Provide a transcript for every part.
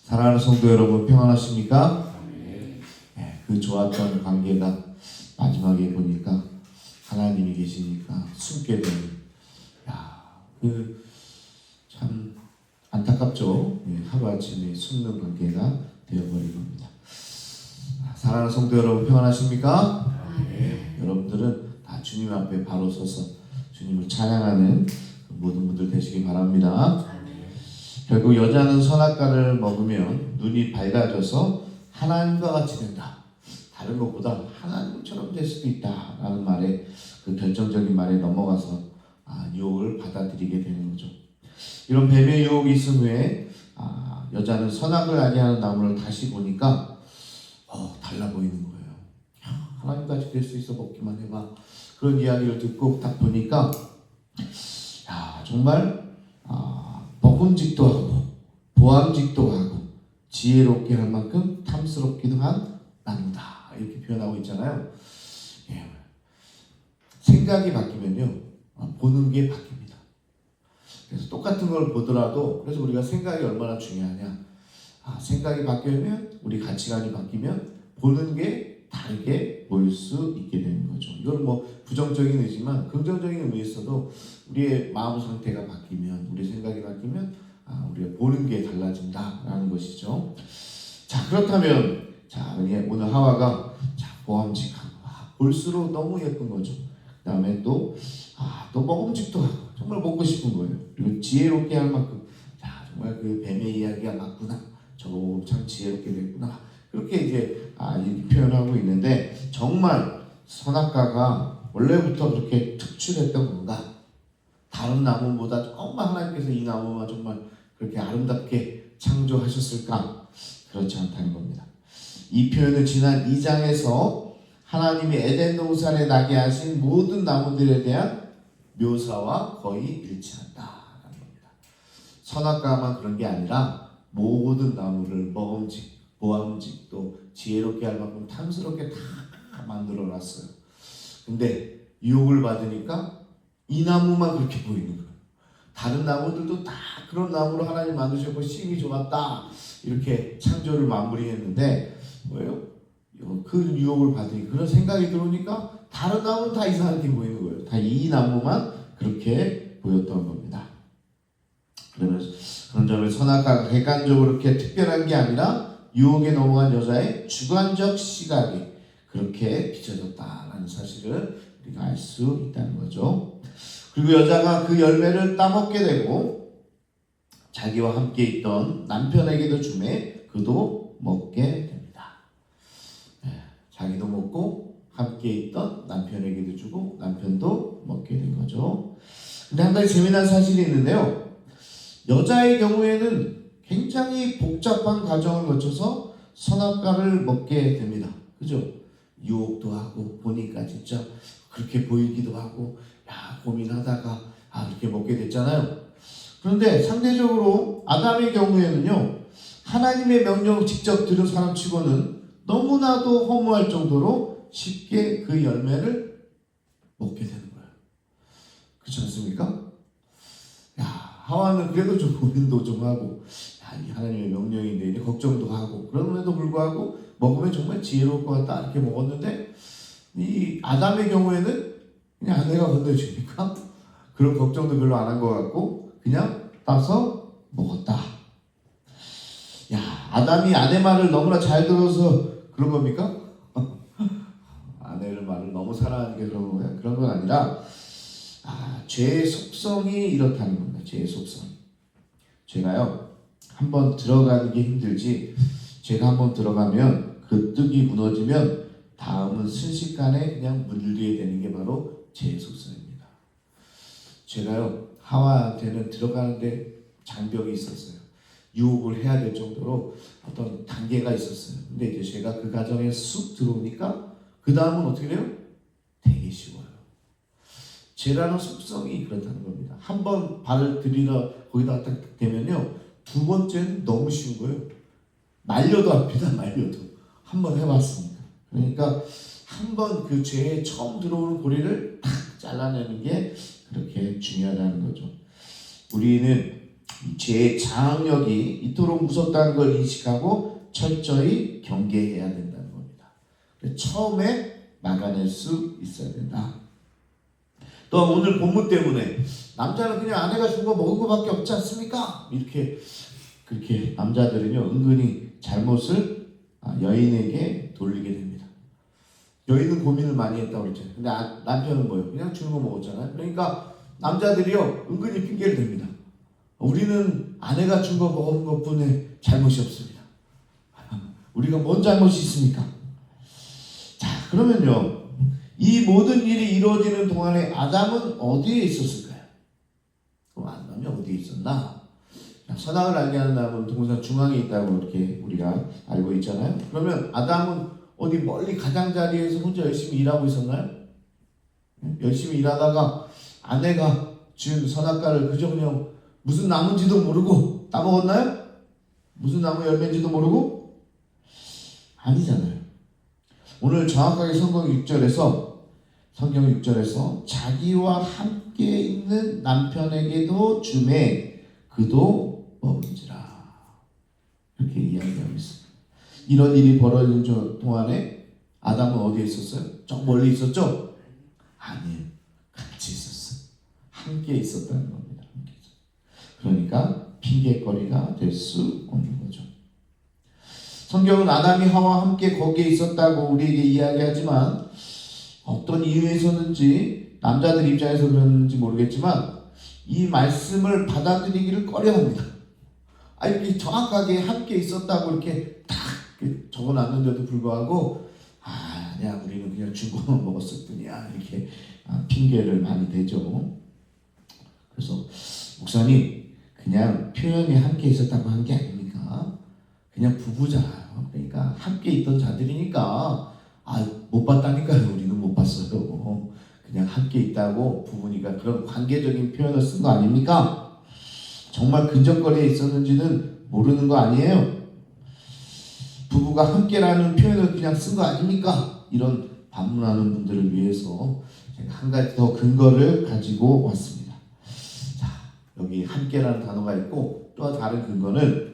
사랑하는 성도 여러분, 평안하십니까? 네, 그 좋았던 관계가 마지막에 보니까 하나님이 계시니까 숨게 되는, 참 안타깝죠. 하루아침에 숨는 관계가 되어버린 겁니다. 사랑하는 성도 여러분, 평안하십니까? 여러분들은 다 주님 앞에 바로 서서 주님을 찬양하는 모든 분들 되시기 바랍니다. 결국 여자는 선악과를 먹으면 눈이 밝아져서 하나님과 같이 된다. 다른 것보다 하나님처럼 될 수도 있다 라는 말에, 그 결정적인 말에 넘어가서 유혹을 받아들이게 되는 거죠. 이런 뱀의 유혹이 있은 후에 여자는 선악을 알게 하는 나무를 다시 보니까 달라 보이는 거예요. 하나님같이 될 수 있어, 먹기만 해봐. 그런 이야기를 듣고 딱 보니까 정말 먹음직도 하고 보암직도 하고 지혜롭게 할 만큼 탐스럽기도 한 나무다, 이렇게 표현하고 있잖아요. 생각이 바뀌면요, 보는 게 바뀝니다. 그래서 똑같은 걸 보더라도, 그래서 우리가 생각이 얼마나 중요하냐, 생각이 바뀌면, 우리 가치관이 바뀌면 보는 게 다르게 보일 수 있게 되는 거죠. 이건 뭐 부정적인 의지만 긍정적인 의미에서도 우리의 마음 상태가 바뀌면, 우리 생각이 바뀌면 우리가 보는 게 달라진다라는 것이죠. 자, 그렇다면 오늘 하와가 보암직하고 볼수록 너무 예쁜 거죠. 그 다음에 또 먹음직도 하고 정말 먹고 싶은 거예요. 그리고 지혜롭게 할 만큼, 정말 그 뱀의 이야기가 맞구나, 저거 참 지혜롭게 됐구나, 그렇게 이제 이렇게 표현하고 있는데, 정말 선악과가 원래부터 그렇게 특출했던 건가? 다른 나무보다 정말 하나님께서 이 나무만 정말 그렇게 아름답게 창조하셨을까? 그렇지 않다는 겁니다. 이 표현은 지난 2장에서 하나님이 에덴 동산에 나게 하신 모든 나무들에 대한 묘사와 거의 일치한다라는 겁니다. 선악과만 그런 게 아니라 모든 나무를 먹음직, 보암직, 또 지혜롭게 할 만큼 탐스럽게 다 만들어놨어요. 근데 유혹을 받으니까 이 나무만 그렇게 보이는 거예요. 다른 나무들도 다 그런 나무로 하나님 만드셨고 심이 좋았다, 이렇게 창조를 마무리했는데, 뭐예요? 그 유혹을 받으니, 그런 생각이 들어오니까 다른 나무는 다 이상하게 보이는 거예요. 다 이 나무만 그렇게 보였던 겁니다. 그런 점에서 선악과가 객관적으로 그렇게 특별한 게 아니라 유혹에 넘어간 여자의 주관적 시각이 그렇게 비춰졌다라는 사실을 우리가 알 수 있다는 거죠. 그리고 여자가 그 열매를 따먹게 되고 자기와 함께 있던 남편에게도 주매 그도 먹게 됩니다. 자기도 먹고 함께 있던 남편에게도 주고 남편도 먹게 된 거죠. 근데 한 가지 재미난 사실이 있는데요. 여자의 경우에는 굉장히 복잡한 과정을 거쳐서 선악과를 먹게 됩니다. 그죠? 유혹도 하고 보니까 진짜 그렇게 보이기도 하고 고민하다가 이렇게 먹게 됐잖아요. 그런데 상대적으로 아담의 경우에는요, 하나님의 명령을 직접 들은 사람치고는 너무나도 허무할 정도로 쉽게 그 열매를 먹게 되는 거예요. 그렇지 않습니까? 하와는 그래도 좀 고민도 좀 하고, 이 하나님의 명령인데 이제 걱정도 하고, 그럼에도 불구하고 먹으면 정말 지혜로울 것 같다, 이렇게 먹었는데, 이 아담의 경우에는 그냥 아내가 건네주니까 그런 걱정도 별로 안 한 것 같고 그냥 따서 먹었다. 아담이 아내 말을 너무나 잘 들어서 그런 겁니까? 아내를 말을 너무 사랑하는 게 그런 거예요? 그런 건 아니라 죄의 속성이 이렇다는 겁니다. 죄의 속성. 죄가요, 한번 들어가는 게 힘들지, 죄가 한번 들어가면 그 뚝이 무너지면 다음은 순식간에 그냥 물리게 되는 게 바로 죄의 속성입니다. 죄가요, 하와한테는 들어가는데 장벽이 있었어요. 유혹을 해야 될 정도로 어떤 단계가 있었어요. 근데 이제 죄가 그 가정에 쑥 들어오니까 그 다음은 어떻게 돼요? 되게 쉬워요. 죄라는 속성이 그렇다는 겁니다. 한번 발을 들이러 거기다 딱 대면요, 두 번째는 너무 쉬운 거예요. 말려도 합니다. 말려도. 한번 해봤습니다. 그러니까 한번 그 죄에 처음 들어오는 고리를 탁 잘라내는 게 그렇게 중요하다는 거죠. 우리는 이 죄의 장악력이 이토록 무섭다는 걸 인식하고 철저히 경계해야 된다는 겁니다. 처음에 막아낼 수 있어야 된다. 또 오늘 본문 때문에 남자는 그냥 아내가 준 거 먹은 거밖에 없지 않습니까? 이렇게 그렇게 남자들은요 은근히 잘못을 여인에게 돌리게 됩니다. 여인은 고민을 많이 했다고 했잖아요. 근데 남편은 뭐예요? 그냥 주는 거 먹었잖아요. 그러니까 남자들이요 은근히 핑계를 댑니다. 우리는 아내가 준 거 먹은 것뿐에 잘못이 없습니다. 우리가 뭔 잘못이 있습니까? 자, 그러면요 이 모든 일이 이루어지는 동안에 아담은 어디에 있었을까요? 그럼 아담이 어디에 있었나? 선악을 알게 하는 나무는 동산 중앙에 있다고 이렇게 우리가 알고 있잖아요. 그러면 아담은 어디 멀리 가장자리에서 혼자 열심히 일하고 있었나요? 열심히 일하다가 아내가 지은 선악과를 그저 그냥 무슨 나무인지도 모르고 따먹었나요? 무슨 나무 열매인지도 모르고? 아니잖아요. 오늘 정확하게 성경 6절에서 자기와 함께 있는 남편에게도 주매 그도 먹은지라 이렇게 이야기하고 있습니다. 이런 일이 벌어진 동안에 아담은 어디에 있었어요? 저 멀리 있었죠? 아니에요. 같이 있었어요. 함께 있었다는 겁니다. 함께 있었어요. 그러니까 핑계거리가 될 수 없는 거죠. 성경은 아담이 하와와 함께 거기에 있었다고 우리에게 이야기하지만 어떤 이유에서는지 남자들 입장에서 그랬는지 모르겠지만 이 말씀을 받아들이기를 꺼려합니다. 이렇게 정확하게 함께 있었다고 이렇게 딱 적어놨는데도 불구하고 아니야 우리는 그냥 죽어만 먹었을 뿐이야 이렇게 핑계를 많이 대죠. 그래서 목사님 그냥 표현이 함께 있었다고 한 게 아닙니까? 그냥 부부잖아요. 그러니까 함께 있던 자들이니까 못 봤다니까요. 우리는 못 봤어요. 그냥 함께 있다고 부부니까 그런 관계적인 표현을 쓴 거 아닙니까? 정말 근접거리에 있었는지는 모르는 거 아니에요? 부부가 함께라는 표현을 그냥 쓴 거 아닙니까? 이런 반문하는 분들을 위해서 제가 한 가지 더 근거를 가지고 왔습니다. 자, 여기 함께라는 단어가 있고 또 다른 근거는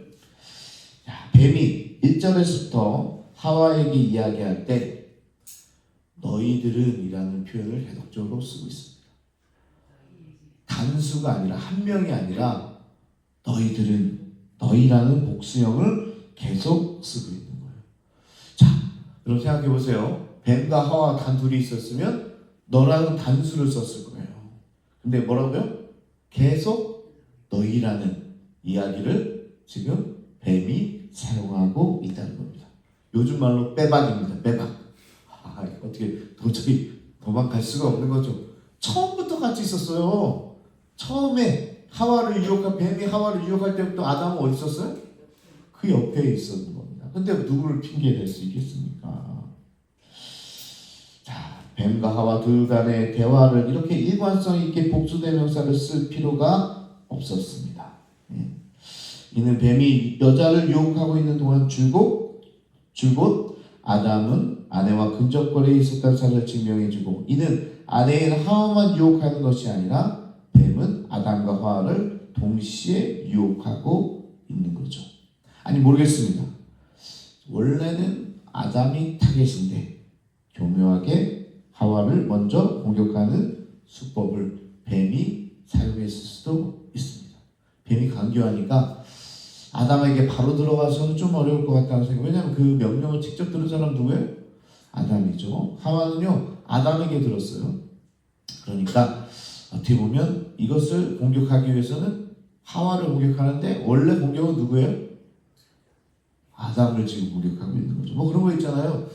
뱀이 1절에서부터 하와에게 이야기할 때 너희들은 이라는 표현을 해독적으로 쓰고 있습니다. 단수가 아니라 한 명이 아니라 너희들은 너희라는 복수형을 계속 쓰고 있는 거예요. 자, 여러분 생각해 보세요. 뱀과 하와 단 둘이 있었으면 너라는 단수를 썼을 거예요. 근데 뭐라고요? 계속 너희라는 이야기를 지금 뱀이 사용하고 있다는 겁니다. 요즘 말로 빼박입니다. 빼박. 어떻게 도저히 도망갈 수가 없는 거죠. 처음부터 같이 있었어요. 처음에 뱀이 하와를 유혹할 때부터 아담은 어디 있었어요? 그 옆에 있었는 겁니다. 근데 누구를 핑계댈 수 있겠습니까? 자, 뱀과 하와 둘 간의 대화를 이렇게 일관성 있게 복수대명사를 쓸 필요가 없었습니다. 이는 뱀이 여자를 유혹하고 있는 동안 줄곧 아담은 아내와 근접거리에 있었다는 사실을 증명해주고 이는 아내인 하와만 유혹하는 것이 아니라 뱀은 아담과 하와를 동시에 유혹하고 있는 거죠. 아니 모르겠습니다. 원래는 아담이 타겟인데 교묘하게 하와를 먼저 공격하는 수법을 뱀이 사용했을 수도 있습니다. 뱀이 강교하니까 아담에게 바로 들어가서는 좀 어려울 것 같다는 생각. 왜냐하면 그 명령을 직접 들은 사람 누구예요? 아담이죠. 하와는요 아담에게 들었어요. 그러니까 어떻게 보면 이것을 공격하기 위해서는 하와를 공격하는데 원래 공격은 누구예요? 아담을 지금 공격하고 있는 거죠. 뭐 그런 거 있잖아요.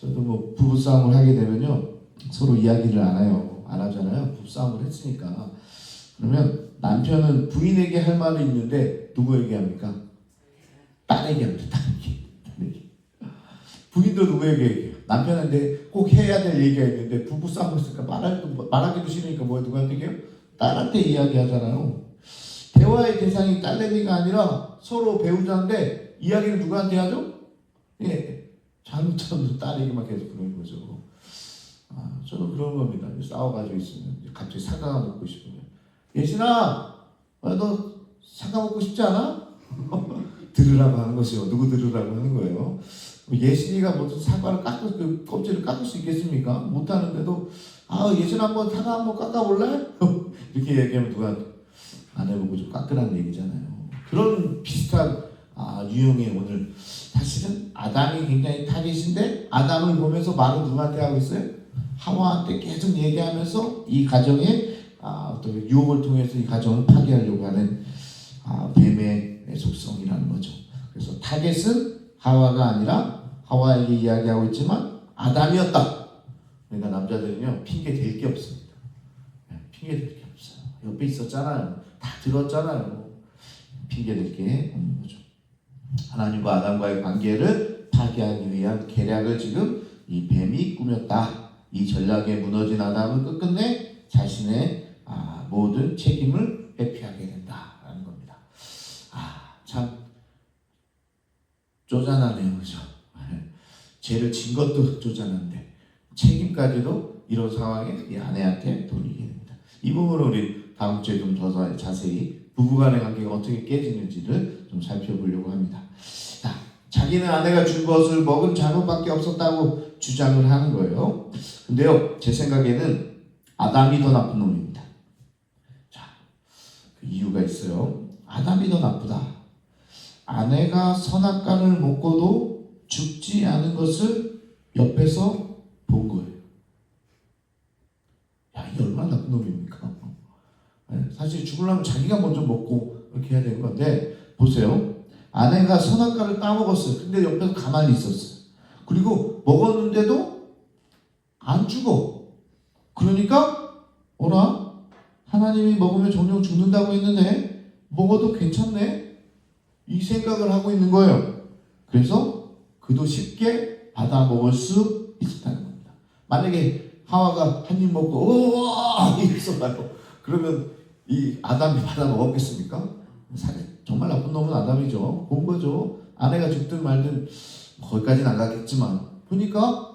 저도 뭐 부부싸움을 하게 되면요 서로 이야기를 안 하잖아요. 부부싸움을 했으니까. 그러면 남편은 부인에게 할 말이 있는데 누구에게 합니까? 딸에게 합니다. 딸에게. 부인도 누구에게 얘기해요? 남편한테 꼭 해야 될 얘기가 있는데 부부싸움을 했으니까 말하기도 싫으니까 누구한테 얘기해요? 딸한테 이야기하잖아요. 대화의 대상이 딸내미가 아니라 서로 배우자인데 이야기를 누구한테 하죠? 잘못하면 딸에게만 계속 그러는 거죠. 저도 그런 겁니다. 싸워가지고 있으면 갑자기 사과가 먹고 싶으면 예진아 너 사과 먹고 싶지 않아? 들으라고 하는 것이요. 누구 들으라고 하는 거예요? 예신이가 무슨 사과를 그 껍질을 깎을 수 있겠습니까? 못하는데도 예신 한번 사과 한번 깎아볼래? 이렇게 얘기하면 누가 안 해보고 좀 깎으라는 얘기잖아요. 그런 비슷한 유형의 오늘 사실은 아담이 굉장히 타겟인데 아담을 보면서 말은 누구한테 하고 있어요? 하와한테 계속 얘기하면서 이 가정에 또 유혹을 통해서 이 가정을 파괴하려고 하는 뱀의 속성이라는 거죠. 그래서 타겟은 하와가 아니라 하와에게 이야기하고 있지만 아담이었다. 그러니까 남자들은요 핑계 댈 게 없습니다. 핑계 댈 게 없어요. 옆에 있었잖아요. 다 들었잖아요. 핑계 댈 게 없는 거죠. 하나님과 아담과의 관계를 파괴하기 위한 계략을 지금 이 뱀이 꾸몄다. 이 전략에 무너진 아담은 끝끝내 자신의 모든 책임을 회피하게 된다라는 겁니다. 참 쪼잔하네요, 그죠? 죄를 진 것도 쪼잔한데 책임까지도 이런 상황에 이 아내한테 돌리게 됩니다. 이 부분을 우리 다음 주에 좀 더 자세히 부부간의 관계가 어떻게 깨지는지를 좀 살펴보려고 합니다. 자기는 아내가 준 것을 먹은 잘못밖에 없었다고 주장을 하는 거예요. 근데요, 제 생각에는 아담이 더 나쁜 놈입니다. 그 이유가 있어요. 아담이 더 나쁘다. 아내가 선악과를 먹고도 죽지 않은 것을 옆에서 본 거예요. 이게 얼마나 나쁜 놈입니까? 사실 죽으려면 자기가 먼저 먹고 이렇게 해야 되는 건데 보세요. 아내가 선악과를 따먹었어요. 근데 옆에서 가만히 있었어요. 그리고 먹었는데도 안 죽어. 그러니까 하나님이 먹으면 정령 죽는다고 했는데 먹어도 괜찮네. 이 생각을 하고 있는 거예요. 그래서 그도 쉽게 받아 먹을 수 있었다는 겁니다. 만약에 하와가 한 입 먹고 우와 이랬어 봐요. 그러면 이 아담이 받아 먹었겠습니까? 정말 나쁜 놈은 아담이죠. 본 거죠. 아내가 죽든 말든 거기까지는 안 가겠지만 보니까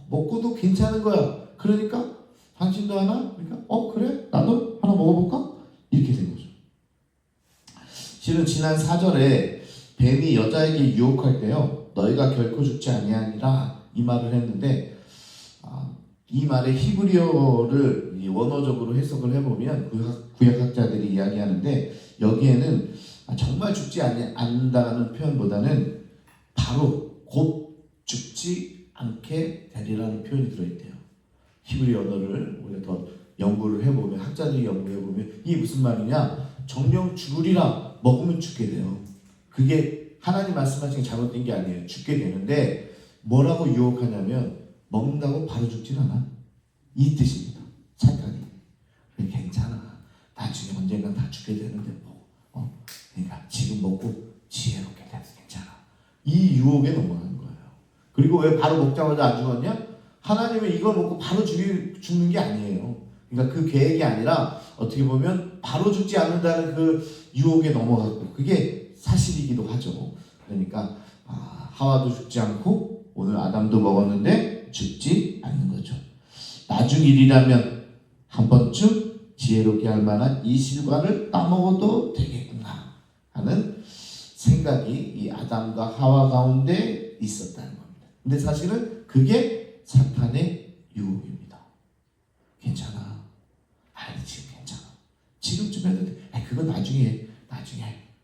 먹고도 괜찮은 거야. 그러니까 당신도 하나? 그러니까 그래? 나도 하나 먹어볼까? 이렇게 된 거죠. 실은 지난 4절에 뱀이 여자에게 유혹할 때요. 너희가 결코 죽지 아니하니라 이 말을 했는데 이 말의 히브리어를 원어적으로 해석을 해보면 구약학자들이 이야기하는데 여기에는 정말 죽지 않는다는 표현보다는 바로 곧 죽지 않게 되리라는 표현이 들어있대요. 히브리 언어를 우리가 더 연구를 해보면 학자들이 연구해보면 이게 무슨 말이냐 정령 죽으리라 먹으면 죽게 돼요. 그게 하나님 말씀하신 게 잘못된 게 아니에요. 죽게 되는데 뭐라고 유혹하냐면 먹는다고 바로 죽진 않아. 이 뜻입니다. 사탄이. 괜찮아. 나중에 언젠간 다 죽게 되는데 그러니까 지금 먹고 지혜롭게 돼서 괜찮아. 이 유혹에 넘어가는 거예요. 그리고 왜 바로 먹자마자 안 죽었냐? 하나님은 이걸 먹고 바로 죽는 게 아니에요. 그러니까 그 계획이 아니라 어떻게 보면 바로 죽지 않는다는 그 유혹에 넘어갔고 그게 사실이기도 하죠. 그러니까 하와도 죽지 않고 오늘 아담도 먹었는데 죽지 않는 거죠. 나중 일이라면 한 번쯤 지혜롭게 할 만한 이 실과를 따먹어도 되겠구나 하는 생각이 이 아담과 하와 가운데 있었다는 겁니다. 근데 사실은 그게 사탄의 유혹입니다. 괜찮아. 지금 괜찮아. 지금쯤 해도 돼. 그건 나중에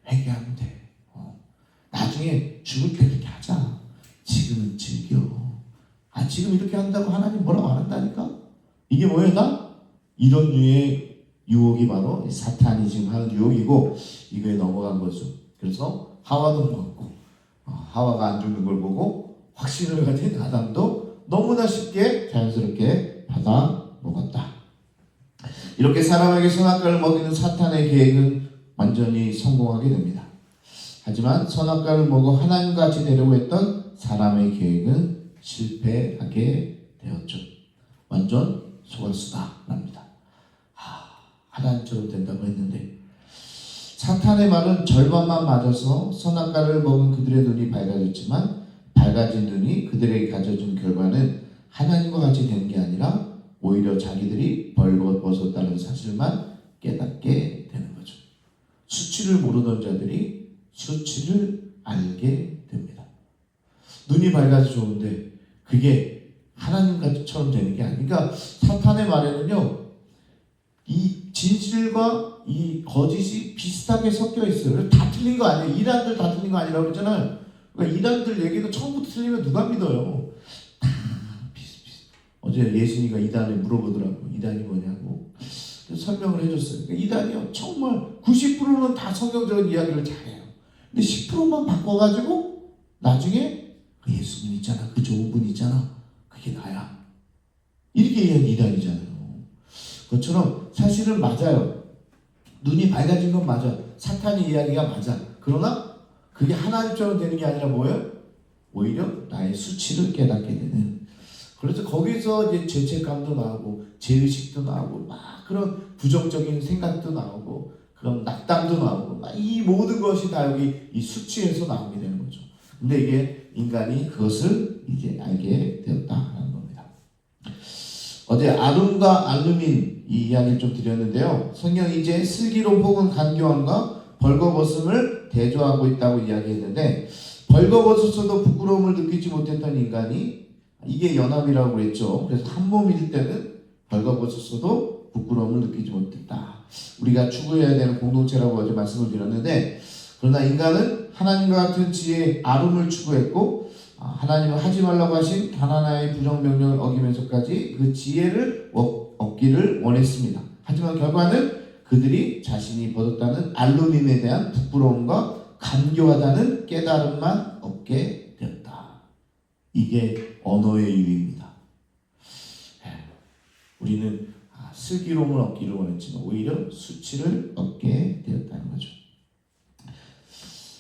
회개하면 돼. 나중에 죽을 때 이렇게 하자. 지금은 즐겨. 지금 이렇게 한다고 하나님 뭐라고 안 한다니까? 이게 뭐예요? 다? 이런 류의 유혹이 바로 사탄이 지금 하는 유혹이고 이거에 넘어간 거죠. 그래서 하와도 먹고 하와가 안 죽는 걸 보고 확신을 가진 아담도 너무나 쉽게 자연스럽게 받아 먹었다. 이렇게 사람에게 선악과를 먹이는 사탄의 계획은 완전히 성공하게 됩니다. 하지만 선악과를 먹어 하나님같이 되려고 했던 사람의 계획은 실패하게 되었죠. 완전 속았수다 납니다. 하나님처럼 된다고 했는데 사탄의 말은 절반만 맞아서 선악과를 먹은 그들의 눈이 밝아졌지만 밝아진 눈이 그들에게 가져준 결과는 하나님과 같이 되는 게 아니라 오히려 자기들이 벌거벗었다는 사실만 깨닫게 되는 거죠. 수치를 모르던 자들이 수치를 알게 됩니다. 눈이 밝아서 좋은데 그게 하나님처럼 되는 게 아니니까 사탄의 말에는요, 이 진실과 이 거짓이 비슷하게 섞여 있어요. 다 틀린 거 아니에요. 이단들 다 틀린 거 아니라고 그랬잖아요. 그러니까 이단들 얘기도 처음부터 틀리면 누가 믿어요? 다 비슷비슷. 어제 예순이가 이단에 물어보더라고. 이단이 뭐냐고. 설명을 해줬어요. 그러니까 이단이요, 정말 90%는 다 성경적인 이야기를 잘해요. 근데 10%만 바꿔가지고 나중에 그 예수님 있잖아, 그 좋은 분 있잖아, 그게 나야, 이렇게 얘기한 이단이잖아요. 그것처럼 사실은 맞아요. 눈이 밝아진 건 맞아. 사탄의 이야기가 맞아. 그러나 그게 하나님처럼 되는 게 아니라 뭐예요? 오히려 나의 수치를 깨닫게 되는. 그래서 거기서 이제 죄책감도 나오고 죄의식도 나오고 막 그런 부정적인 생각도 나오고 그런 낙담도 나오고 막 이 모든 것이 다 여기 이 수치에서 나오게 되는 거죠. 근데 이게 인간이 그것을 이제 알게 되었다라는 겁니다. 어제 아름과 알루민 이 이야기를 좀 드렸는데요. 성경이 이제 슬기로움 혹은 간교함과 벌거벗음을 대조하고 있다고 이야기했는데, 벌거벗었어도 부끄러움을 느끼지 못했던 인간이, 이게 연합이라고 그랬죠. 그래서 한 몸일 때는 벌거벗었어도 부끄러움을 느끼지 못했다. 우리가 추구해야 되는 공동체라고 어제 말씀을 드렸는데, 그러나 인간은 하나님과 같은 지혜의 아름을 추구했고, 하나님은 하지 말라고 하신 단 하나의 부정명령을 어기면서까지 그 지혜를 얻기를 원했습니다. 하지만 결과는 그들이 자신이 벗었다는 알루밈에 대한 부끄러움과 간교하다는 깨달음만 얻게 되었다. 이게 언어의 이유입니다. 우리는 슬기로움을 얻기를 원했지만 오히려 수치를 얻게 되었다는 거죠.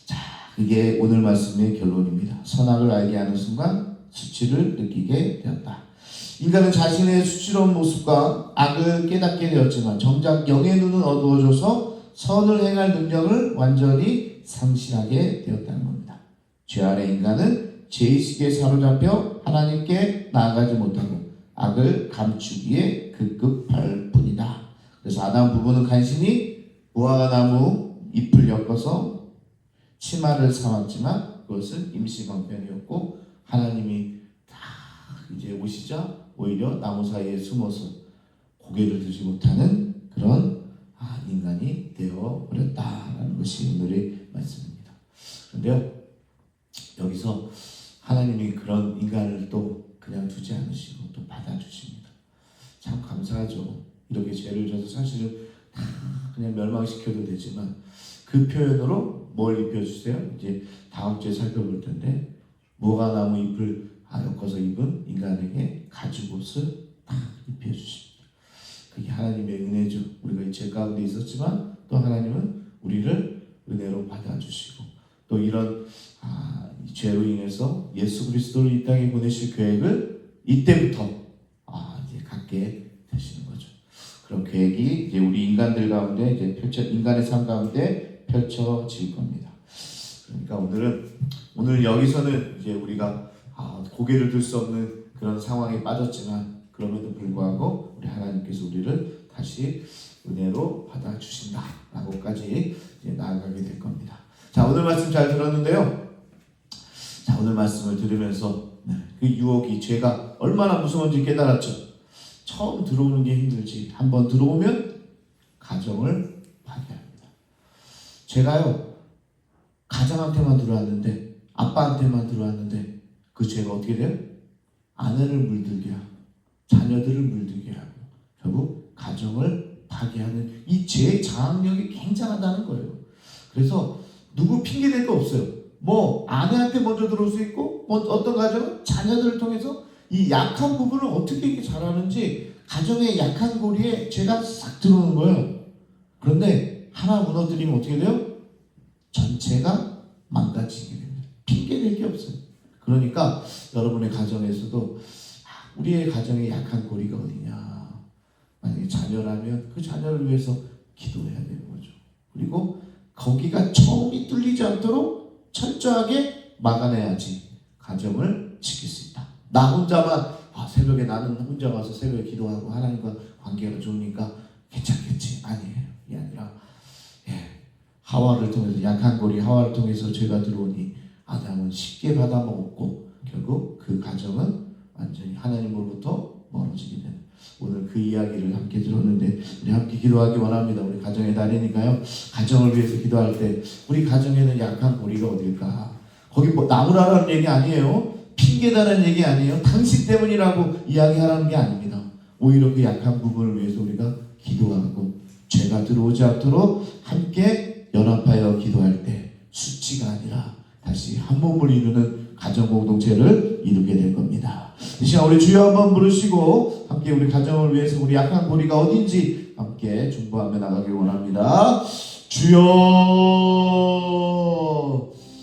자, 그게 오늘 말씀의 결론입니다. 선악을 알게 하는 순간 수치를 느끼게 되었다. 인간은 자신의 수치로운 모습과 악을 깨닫게 되었지만 정작 영의 눈은 어두워져서 선을 행할 능력을 완전히 상실하게 되었다는 겁니다. 죄 아래 인간은 죄의식에 사로잡혀 하나님께 나아가지 못하고 악을 감추기에 급급할 뿐이다. 그래서 아담 부부는 간신히 무화과나무 잎을 엮어서 치마를 삼았지만 그것은 임시방편이었고, 하나님이 다 이제 오시자 오히려 나무 사이에 숨어서 고개를 들지 못하는 그런 인간이 되어버렸다라는 것이 오늘의 말씀입니다. 그런데요, 여기서 하나님이 그런 인간을 또 그냥 두지 않으시고 또 받아주십니다. 참 감사하죠. 이렇게 죄를 져서 사실은 다 그냥 멸망시켜도 되지만 그 표현으로 뭘 입혀주세요? 이제 다음 주에 살펴볼 텐데, 무화과나무 잎을 엮어서 입은 인간에게 가죽옷을 딱 입혀주십니다. 그게 하나님의 은혜죠. 우리가 이 죄 가운데 있었지만 또 하나님은 우리를 은혜로 받아주시고 또 이런 죄로 인해서 예수 그리스도를 이 땅에 보내실 계획을 이때부터 이제 갖게 되시는 거죠. 그런 계획이 이제 우리 인간들 가운데 이제 인간의 삶 가운데 펼쳐질 겁니다. 그러니까 오늘 여기서는 이제 우리가 고개를 들 수 없는 그런 상황에 빠졌지만 그럼에도 불구하고 우리 하나님께서 우리를 다시 은혜로 받아주신다라고까지 이제 나아가게 될 겁니다. 자, 오늘 말씀 잘 들었는데요. 자, 오늘 말씀을 들으면서 그 유혹이, 죄가 얼마나 무서운지 깨달았죠. 처음 들어오는 게 힘들지 한번 들어오면 가정을 파괴합니다. 죄가요, 가장한테만 들어왔는데, 아빠한테만 들어왔는데 그 죄가 어떻게 돼요? 아내를 물들게 하고 자녀들을 물들게 하고 결국 가정을 파괴하는 이 죄의 장악력이 굉장하다는 거예요. 그래서 누구 핑계 댈 거 없어요. 뭐 아내한테 먼저 들어올 수 있고, 뭐 어떤 가정은 자녀들을 통해서 이 약한 부분을 어떻게 이렇게 잘하는지 가정의 약한 고리에 죄가 싹 들어오는 거예요. 그런데 하나 무너뜨리면 어떻게 돼요? 전체가 망가지게 됩니다. 핑계 댈 게 없어요. 그러니까 여러분의 가정에서도 우리의 가정에 약한 고리가 어디냐, 만약에 자녀라면 그 자녀를 위해서 기도해야 되는 거죠. 그리고 거기가 처음이 뚫리지 않도록 철저하게 막아내야지 가정을 지킬 수 있다. 나 혼자만 새벽에 나는 혼자 와서 새벽에 기도하고 하나님과 관계가 좋으니까 괜찮겠지, 아니에요. 이게 아니라 하와를 통해서 약한 고리 하와를 통해서 죄가 들어오니 아담은 쉽게 받아먹었고 결국 그 가정은 완전히 하나님으로부터 멀어지게 되는 오늘 그 이야기를 함께 들었는데 우리 함께 기도하기 원합니다. 우리 가정의 달이니까요. 가정을 위해서 기도할 때 우리 가정에는 약한 고리가 어딜까? 거기 뭐 나무라는 얘기 아니에요. 핑계다는 얘기 아니에요. 당신 때문이라고 이야기하라는 게 아닙니다. 오히려 그 약한 부분을 위해서 우리가 기도하고 죄가 들어오지 않도록 함께 연합하여 기도할 때 수치가 아니라 다시 한 몸을 이루는 가정 공동체를 이루게 될 겁니다. 이 시간 우리 주여 한번 부르시고 함께 우리 가정을 위해서 우리 약한 고리가 어딘지 함께 중보하며 나가길 원합니다. 주여